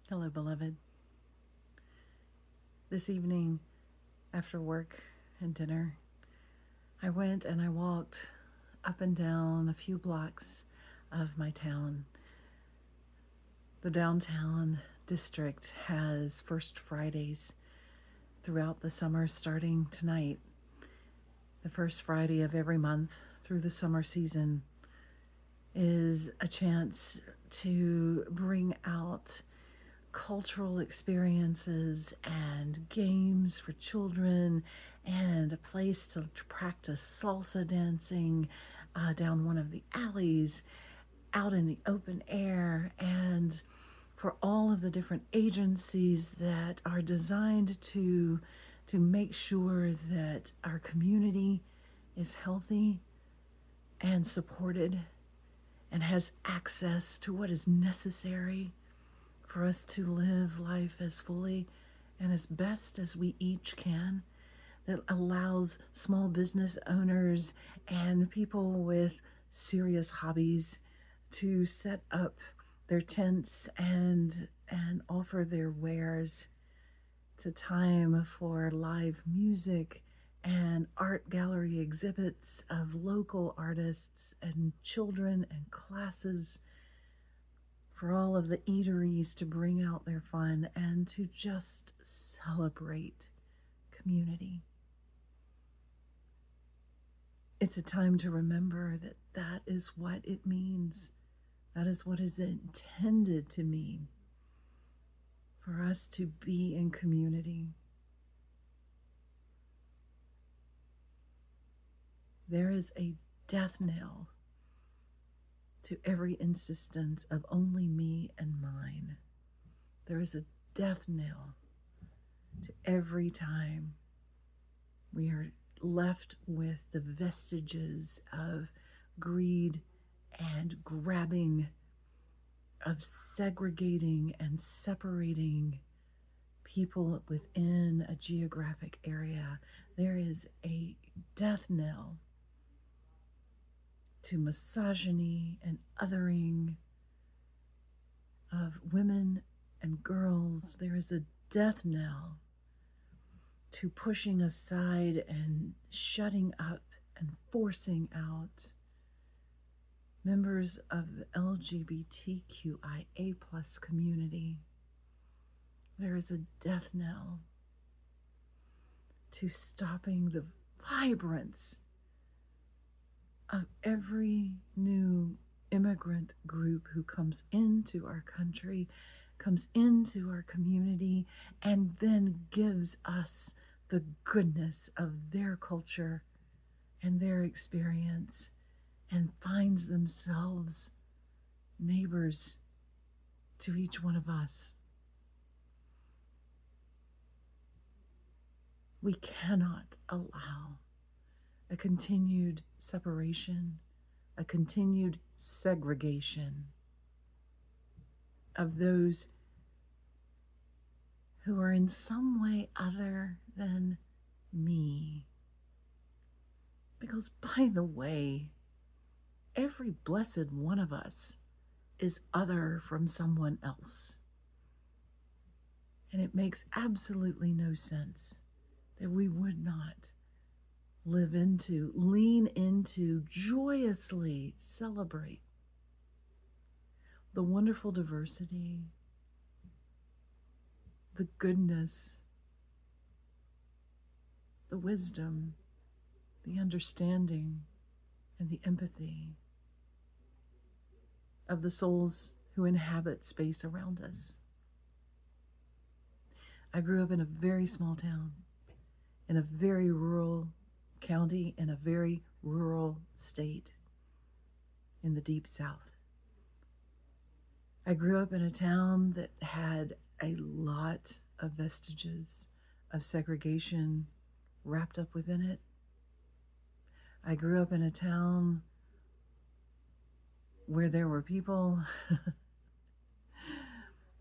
Hello, beloved. This evening, after work and dinner, I went and I walked up and down a few blocks of my town. The downtown district has First Fridays throughout the summer, starting tonight. The first Friday of every month through the summer season is a chance to bring out cultural experiences and games for children and a place to practice salsa dancing down one of the alleys out in the open air, and for all of the different agencies that are designed to make sure that our community is healthy and supported and has access to what is necessary for us to live life as fully and as best as we each can, that allows small business owners and people with serious hobbies to set up their tents and offer their wares. It's a time for live music and art gallery exhibits of local artists and children and classes, for all of the eateries to bring out their fun and to just celebrate community. It's a time to remember that that is what it means. That is what is intended to mean, for us to be in community. There is a death knell to every insistence of only me and mine. There is a death knell to every time we are left with the vestiges of greed and grabbing, of segregating and separating people within a geographic area. There is a death knell to misogyny and othering of women and girls. There is a death knell to pushing aside and shutting up and forcing out members of the LGBTQIA plus community. There is a death knell to stopping the vibrance of every new immigrant group who comes into our country, comes into our community, and then gives us the goodness of their culture and their experience, and finds themselves neighbors to each one of us. We cannot allow a continued separation, a continued segregation of those who are in some way other than me. Because, by the way, every blessed one of us is other from someone else. And it makes absolutely no sense that we would not lean into, joyously celebrate the wonderful diversity, the goodness, the wisdom, the understanding, and the empathy of the souls who inhabit space around us. I grew up in a very small town, in a very rural county, in a very rural state in the deep South. I grew up in a town that had a lot of vestiges of segregation wrapped up within it. I grew up in a town where there were people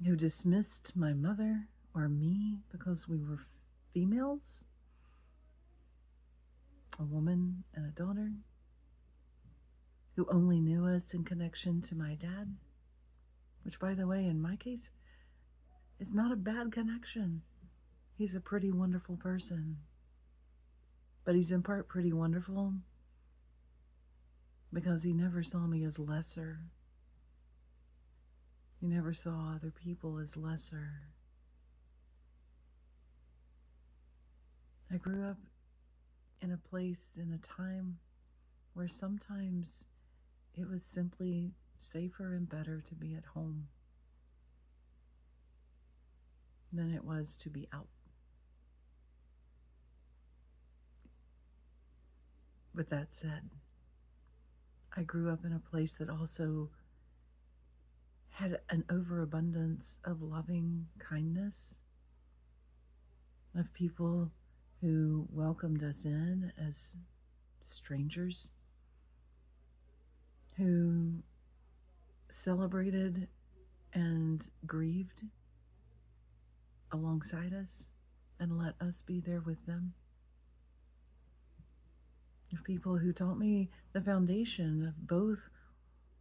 who dismissed my mother or me because we were females, a woman and a daughter, who only knew us in connection to my dad, which, by the way, in my case, is not a bad connection. He's a pretty wonderful person. But he's in part pretty wonderful because he never saw me as lesser. He never saw other people as lesser. I grew up in a place, in a time where sometimes it was simply safer and better to be at home than it was to be out. With that said, I grew up in a place that also had an overabundance of loving kindness, of people who welcomed us in as strangers, who celebrated and grieved alongside us and let us be there with them. Of people who taught me the foundation of both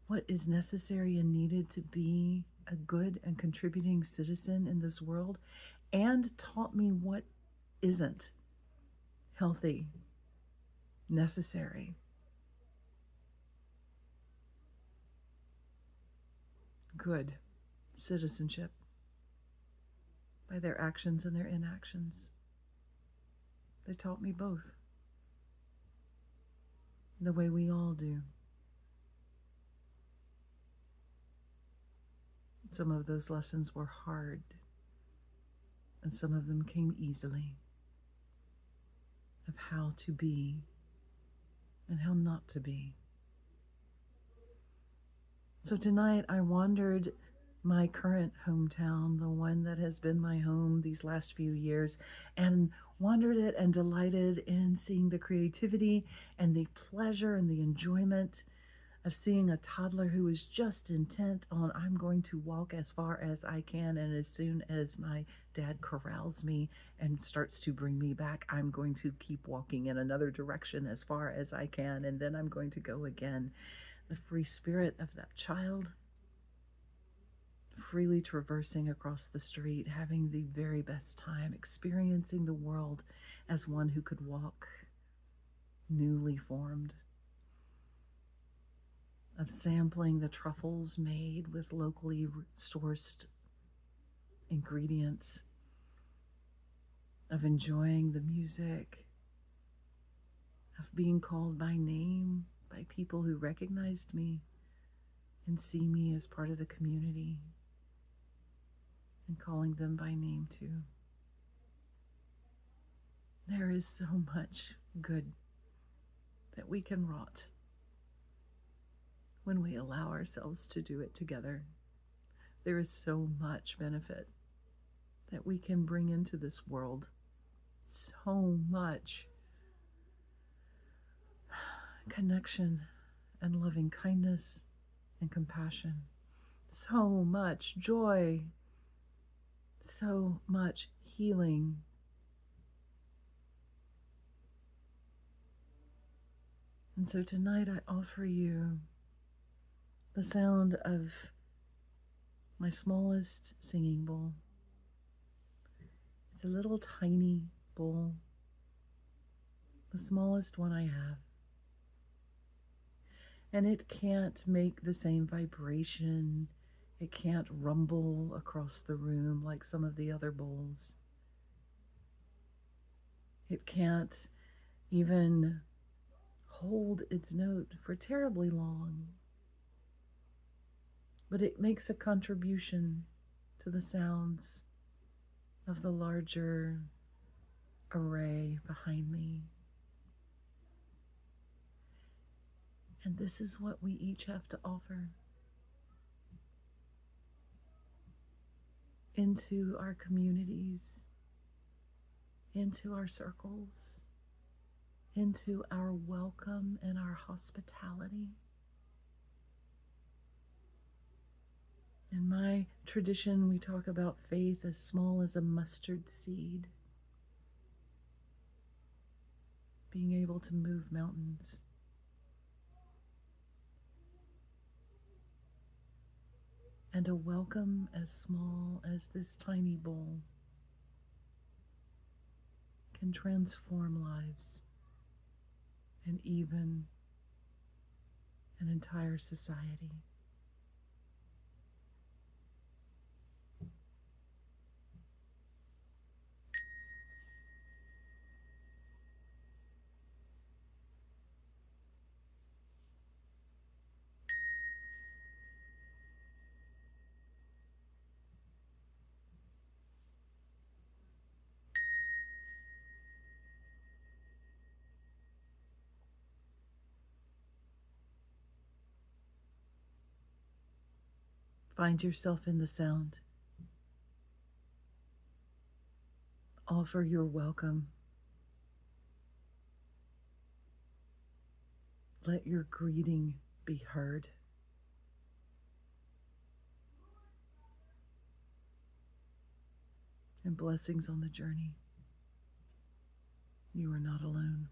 what is necessary and needed to be a good and contributing citizen in this world, and taught me what isn't healthy, necessary, good citizenship by their actions and their inactions. They taught me both, the way we all do. Some of those lessons were hard, and some of them came easily, of how to be and how not to be. So tonight I wandered my current hometown, the one that has been my home these last few years, and wandered it and delighted in seeing the creativity and the pleasure and the enjoyment of seeing a toddler who is just intent on, I'm going to walk as far as I can, and as soon as my dad corrals me and starts to bring me back, I'm going to keep walking in another direction as far as I can, and then I'm going to go again. The free spirit of that child, freely traversing across the street, having the very best time, experiencing the world as one who could walk, newly formed, of sampling the truffles made with locally sourced ingredients, of enjoying the music, of being called by name by people who recognized me and see me as part of the community, and calling them by name too. There is so much good that we can wrought when we allow ourselves to do it together. There is so much benefit that we can bring into this world. So much connection and loving kindness and compassion. So much joy. So much healing. And so tonight I offer you the sound of my smallest singing bowl. It's a little tiny bowl, the smallest one I have. And it can't make the same vibration. It can't rumble across the room like some of the other bowls. It can't even hold its note for terribly long. But it makes a contribution to the sounds of the larger array behind me. And this is what we each have to offer into our communities, into our circles, into our welcome and our hospitality. In my tradition, we talk about faith as small as a mustard seed, being able to move mountains. And a welcome as small as this tiny bowl can transform lives and even an entire society. Find yourself in the sound. Offer your welcome. Let your greeting be heard. And blessings on the journey. You are not alone.